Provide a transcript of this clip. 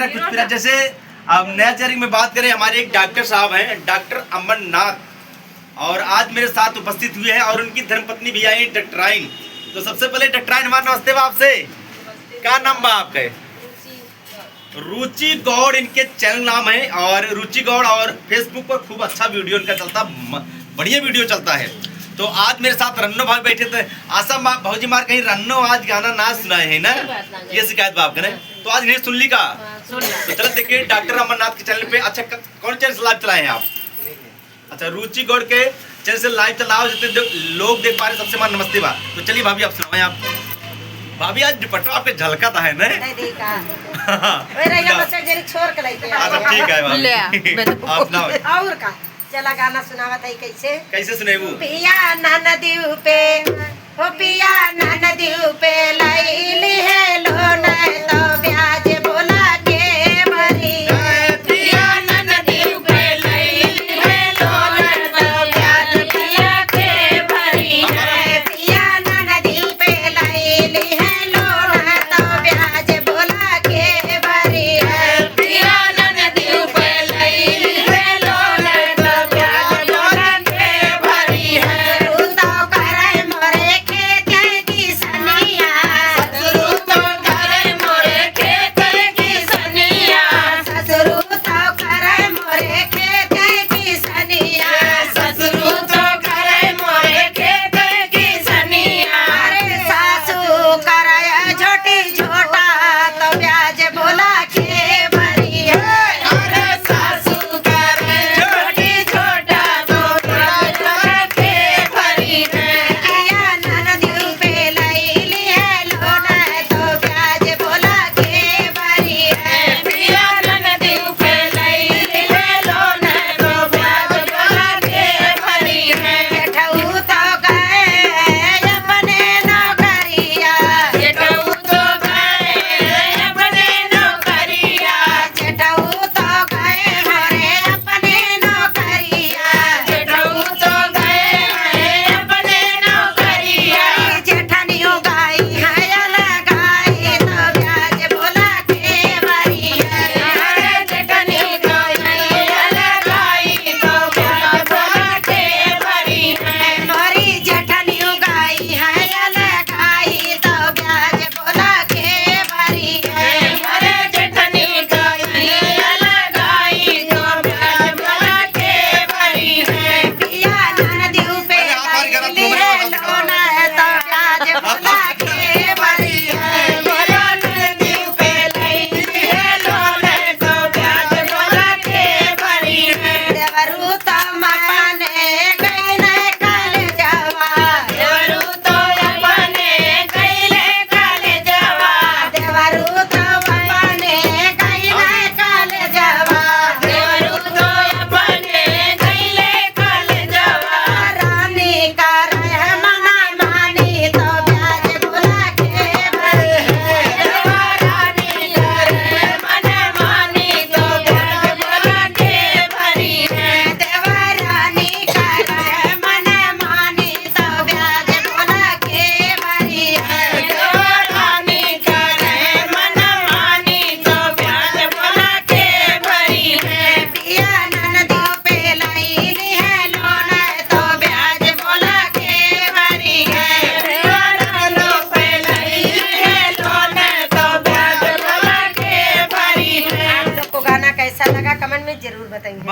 पिरा कुछ पिरा। जैसे अब नया चैनल में बात करें, हमारे एक डॉक्टर साहब हैं, डॉक्टर अमरनाथ, और आज मेरे साथ उपस्थित हुए हैं और उनकी धर्मपत्नी भी आई डॉक्टराइन। तो सबसे पहले डॉक्टराइन, हमारा नमस्ते बा आपसे। क्या नाम बा आपका? रुचि गौड़ इनके चैनल नाम है, और रुचि गौड़, और फेसबुक पर खूब अच्छा वीडियो इनका चलता, बढ़िया वीडियो चलता है। तो आज मेरे साथ रन्नो भाई बैठे थे। आशा भाजी मार कहीं रन्नो आज गाना ना सुनाए है ना, ये शिकायत बाप करे, तो आज नहीं सुन ली का। तो चलो देखिए डॉक्टर अमरनाथ के चैनल पे। अच्छा कौन चैनल लाइव चलाए हैं आप? अच्छा रुचि गौड़ के चैनल से लाइव चलाओ, जितने लोग देख पा रहे सबसे मान नमस्ते बा। तो चलिए भाभी आप सुनाए। आप भाभी आज दुपट्टा आपके झलका था है ना? अच्छा ठीक है भाभी, आप सुनाओ। और का चला गाना सुनावत है। कैसे सुने वो? पिया नदी पे हो, पिया नदी पे लैली है लोन तो ब्याज बोला के भरी। पिया नदी पे लैली है लोन तो ब्याज पिया के भरी। पिया नदी पे लैली है लोन तो ब्याज बोला के भरी। पिया नदी पे लैली है लोन तो ब्याज बोला के भरी। ससुर तो करे मोरे खेत की सनिया, ससुर तो करे मोरे खेत की सनिया, ससुर तो करे मोरे खेत की सनिया, ससुर तो करे मोरे खेत की सनिया। अरे सासू करे छोटी छोटा तो ब्याज बोला के भरी। अरे सासू करे छोटी छोटा तो ब्याज बोला के भरी। पिया नदी पे लैली है लोन तो ब्याज बोला के भरी। पिया नदी पे लैली है लोन तो ब्याज बोला के भरी। जेठऊ तो गए अपने नौकरिया, जेठऊ तो गए अपने नौकरिया, जेठऊ तो गए हरे अपने नौकरिया, जेठऊ तो गए अपने नौकरिया। जेठनियों गाई है लगाई तो ब्याज बोला के भरी। अरे जेठनियों गाई लगाई तो ब्याज बोला के भरी। मोरी जेठनियों गाई है लगाई तो ब्याज बोला के भरी। अरे जेठनियों गाई लगाई तो ब्याज बोला के भरी। पिया नदी पे लैली है लोन तो ब्याज बोला के भरी। बोला नदी पे लैली है लोन तो ब्याज बोला के भरी। देवरू तो अपने गईले काल जावा, देवरू तो अपने गईले काल जावा, देवरू तो अपने गईले काल जावा, देवरू तो अपने गईले काल जावा। रानी का रह मना मानी तो ब्याज बोला के भरी। रानी का रह मना मानी तो ब्याज बोला के भरी। देवरानी का रह मना मानी तो ब्याज बोला के भरी। देवरानी का रह मना मानी तो ब्याज बोला के भरी। पिया नदी पे लैली है लोन तो ब्याज बोला के भरी। पिया नदी पे लैली है लोन तो ब्याज बोला के भरी। आप लोग को गाना कैसा लगा कमेंट में जरूर बताइए।